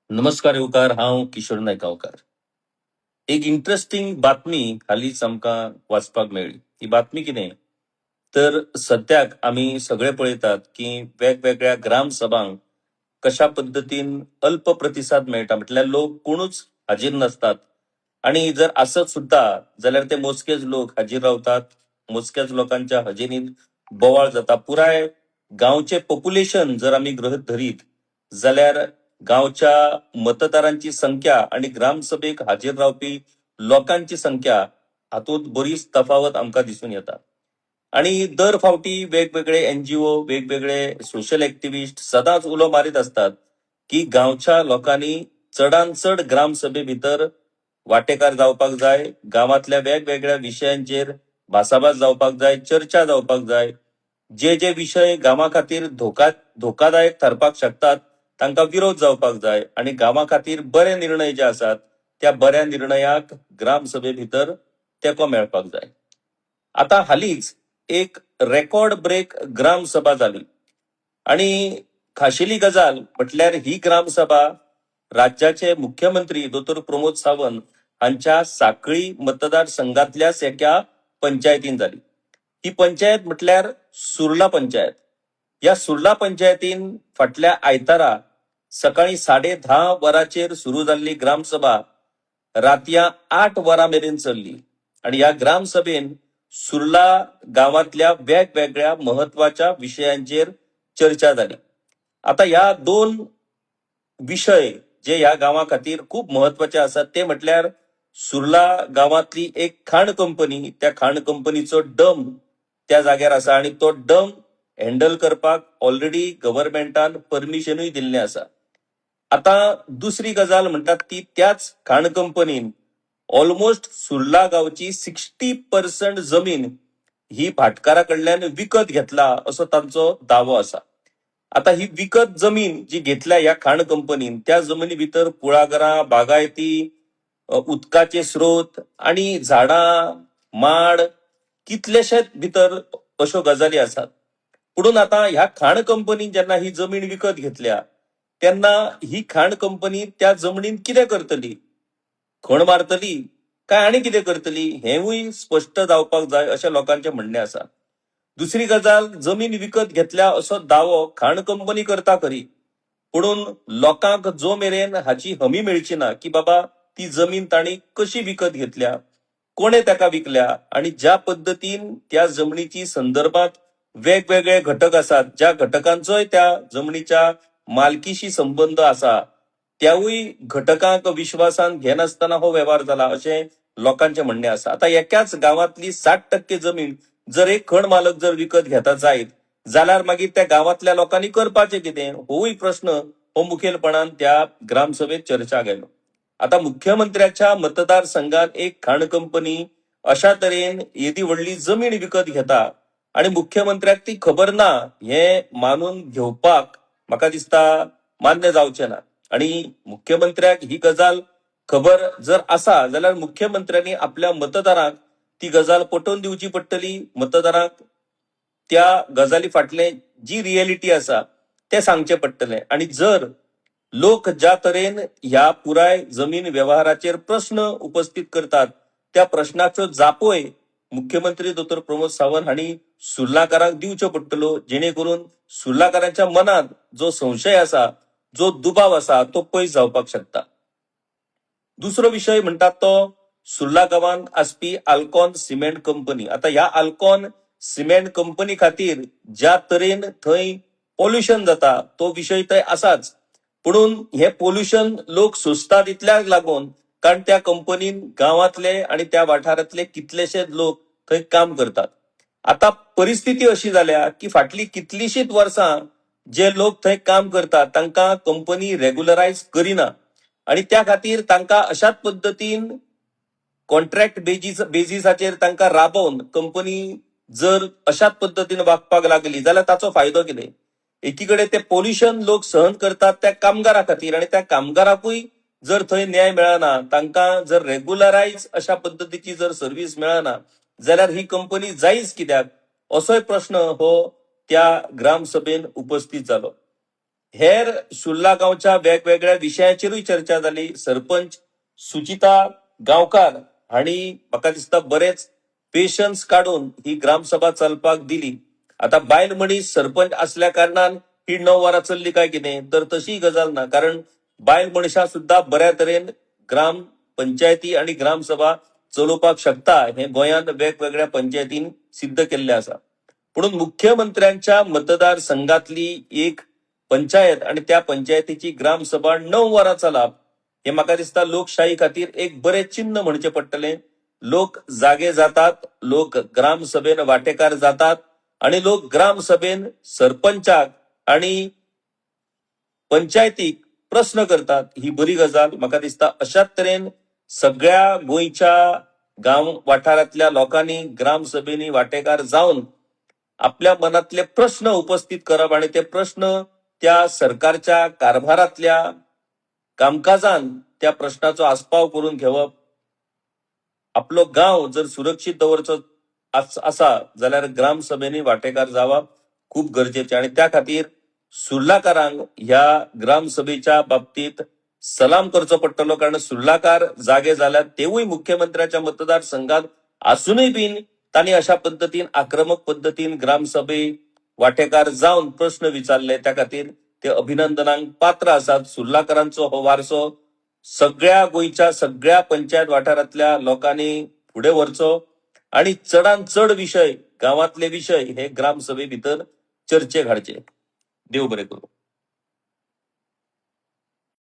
नमस्कार येवकार, हांव किशोर नायकावकार. एक इंटरेस्टिंग बातमी हालींच आमकां वाचपाक मेळ्ळी. ही बातमी कितें तर सद्याक आमी सगळे पळयतात की वेगवेगळ्या ग्राम सभांक कशा पद्धतीन अल्प प्रतिसाद मेळटा, म्हटल्यार लोक कोणूच हाजीर नासतात. आणि जर आसत सुद्धा जाल्यार ते मोजकेच लोक हाजीर रावतात. मोजक्याच लोकांच्या हजेरीन बोवाळ जाता. पुराय गांवचे पॉप्युलेशन जर आमी गृहीत धरीत जाल्यार गांवच्या मतदारांची संख्या आणि ग्रामसभेक हाजीर रावपी लोकांची संख्या हातूंत बरीच तफावत आमकां दिसून येता. आणि दर फावटी वेगवेगळे एनजीओ, वेगवेगळे सोशल ऍक्टिव्हिस्ट सदांच उलो मारीत असतात की गांवच्या लोकांनी चडांत चड ग्रामसभे भितर वांटेकार जावपाक जाय, गांवांतल्या वेगवेगळ्या विशयांचेर भासाभास जावपाक जाय, चर्चा जावपाक जाय. जे विषय गांवा खातीर धोकादायक ठरपाक शकतात तांकां विरोध जावपाक जाय आणि गांवा खातीर बरे निर्णय जे आसात त्या बऱ्या निर्णयाक ग्रामसभे भितर तेंको मेळपाक जाय. आता हालींच एक रेकॉर्ड ब्रेक ग्रामसभा जाली आणि खाशेली गजाल म्हटल्यार ही ग्रामसभा राज्याचे मुख्यमंत्री डॉ. प्रमोद सावंत हांच्या सांखळी मतदारसंघातल्याच एका पंचायतीन जाली. ही पंचायत म्हटल्यार सुर्ला पंचायत. या सुर्ला पंचायतीन फाटल्या आयतारा सकाळी 10:30 वरांचेर सुरू जाल्ली ग्रामसभा रातया 8 वरां मेरेन चल्ली. आणि या ग्रामसभेन सुर्ला गावातल्या वेगवेगळ्या महत्वाच्या विषयांचेर चर्चा जाली. आता या दोन विषय जे ह्या गावा खातीर खूप महत्वाचे आसात ते म्हटल्यार सुर्ला गावातली एक खाण कंपनी, त्या खाण कंपनीचो डम त्या जाग्यार आसा आणि तो डम हँडल करपाक ऑलरेडी गव्हर्नमेंटान परमिशनूय दिल्लें आसा. आता दुसरी गजाल म्हणटात ती त्याच खाण कंपनीन ऑलमोस्ट सुर्ला गावची 60% जमीन ही भाटकारा कडल्यान विकत घेतला असो तांचो दावो आसा. आता ही विकत जमीन जी घेतल्या या खाण कंपनीन त्या जमिनी भितर कुळागरां, बागायती, उदकाचे स्रोत आणि झाडां, माड कितलेशेच भितर अश्यो गजाली आसात. पुढून आता ह्या खाण कंपनीन जेन्ना ही जमीन विकत घेतल्या तेन्ना ही खाण कंपनी त्या जमनीन कितें करतली, खण मारतली काय आनी कितें करतली हेवूय स्पश्ट जावपाक जाय अशें लोकांचे म्हणणें आसा. दुसरी गजाल, जमीन विकत घेतल्या असो दावो खाण कंपनी करता खरी, पुणून लोकांक जो मेरेन हाची हमी मेळची ना की बाबा ती जमीन ताणी कशी विकत घेतल्या, कोणे ताका विकल्या आणि ज्या पद्धतीन त्या जमनीची संदर्भात वेगवेगळे घटक आसात, ज्या घटकांचोय त्या जमनीच्या मालकीशी संबंध आसा, त्यावूय घटकांक विश्वासान घेनासतना हो व्यवहार जाला अशें लोकांचे म्हणणें आसा. आता एकाच गावातली 60% जमीन जर एक खण मालक जर विकत घेता जायत जाल्यार मागीर त्या गावातल्या लोकांनी करपाचें कितें होवूय प्रश्न हो मुखेलपणान त्या ग्रामसभेत चर्चा गेलो. आता मुख्यमंत्र्याच्या मतदारसंघात एक खाण कंपनी अशा तरेन येदी व्हडली जमीन विकत घेता आणि मुख्यमंत्र्याक ती खबर ना हे मानून घेवपाक म्हाका दिसता मान्य जावचें ना. आणि मुख्यमंत्र्याक ही गजाल खबर जर आसा जाल्यार मुख्यमंत्र्यांनी आपल्या मतदारांक ती गजाल पटोवन दिवची पडटली. मतदारांक त्या गजाली फाटले जी रिएलिटी आसा ते सांगचे पडटले. आणि जर लोक ज्या तरेन ह्या पुराय जमीन व्यवहाराचेर प्रश्न उपस्थित करतात त्या प्रश्नाच्यो जापोय मुख्यमंत्री डॉ. प्रमोद सावंत हांणी सुर्लाकारांक दिवच्यो पडटल्यो, जेणे करून सुर्लाकारांच्या मनात जो संशय आसा, जो दुबाव आसा तो पयस जावपाक शकता. दुसरो विषय म्हणटात तो सुर्ला गावांत आसपी आल्कॉन सिमेंट कंपनी. आता ह्या आल्कॉन सिमेंट कंपनी खातीर ज्या तरेन थंय पॉल्युशन जाता तो विषय थंय आसाच, पुणून हे पॉल्युशन लोक सोंसतात इतल्याक लागून कारण त्या कंपनीन गावातले आणि त्या वाठारातले कितलेशेच लोक थंय काम करतात. आता परिस्थिती अशी जाल्या की फाटली कितलीशीच वर्सां जे लोक थंय काम करतात तांकां कंपनी रेग्युलरायज करिना आणि त्या खातीर तांकां अशाच पद्धतीन कॉन्ट्रॅक्ट बेजिसाचेर तांकां राबोवन कंपनी जर अशाच पद्धतीन वागपाक लागली जाल्यार ताचो फायदो कितें. एकीकडे ते पॉल्युशन लोक सहन करतात त्या कामगारा खातीर आणि त्या कामगाराकूय जर थंय न्याय मेळना, तांकां जर रेग्युलरायज अशा पद्धतीची जर सर्व्हिस मेळना जाल्यार ही कंपनी जायच कित्याक असोय प्रश्न हो त्या ग्रामसभेन उपस्थित जालो. हेर शुल्ला गांवच्या वेगवेगळ्या विशयाचेरूय चर्चा जाली. सरपंच सुचिता गांवकार हांणी म्हाका दिसता बरेच पेशन्स काढून ही ग्रामसभा चलपाक दिली. आता बायल मनीस सरपंच असल्या कारणान ही 9 वरां चलली काय कितें, तर तशी गजाल ना. कारण बायल मनशां सुद्धा बऱ्या तरेन ग्राम पंचायती आणि ग्रामसभा चलोवपाक शकता हे गोंयांत वेगवेगळ्या पंचायतीन सिद्ध केल्लें आसा. म्हणून मुख्यमंत्र्यांच्या मतदारसंघातली एक पंचायत आणि त्या पंचायतीची ग्रामसभा 9 वरां चलप हे म्हाका दिसता लोकशाही खातीर एक बरें चिन्ह म्हणचें पडटलें. लोक जागे जातात, लोक ग्रामसभेन वांटेकार जातात आणि लोक ग्रामसभेन सरपंचाक आणि पंचायतीक प्रश्न करतात. ही बरी गजाल. म्हाका दिसता अशाच तरेन सगळ्या गोंयच्या गांव वाठारांतल्या लोकांनी ग्रामसभेनी वांटेकार जावन आपल्या मनातले प्रश्न उपस्थित करप आणि ते प्रश्न त्या सरकारच्या कारभारातल्या कामकाजान त्या प्रश्नाचो आस्पाव करून घेवप. आपलो गांव जर सुरक्षीत दवरचो आसा जाल्यार ग्रामसभेनी वांटेकार जावप खूप गरजेचें आणि त्या खातीर सुर्लाकारांक ह्या ग्रामसभेच्या बाबतीत सलाम करचो पडटलो. कारण सुर्लाकार जागे जाल्यात, तेवूय मुख्यमंत्र्याच्या मतदारसंघात असूनय बीन तांणी अशा पद्धतीन आक्रमक पद्धतीन ग्रामसभे वांटेकार जावन प्रश्न विचारले. त्या खातीर ते अभिनंदनाक पात्र आसात. सुर्लाकारांचो हो वारसो सगळ्या गोंयच्या सगळ्या पंचायत वाठारांतल्या लोकांनी फुडें व्हरचो आणि चडांत चड विशय गांवांतले विशय हे ग्रामसभे भितर चर्चेक हाडचे. देव बरें करूं.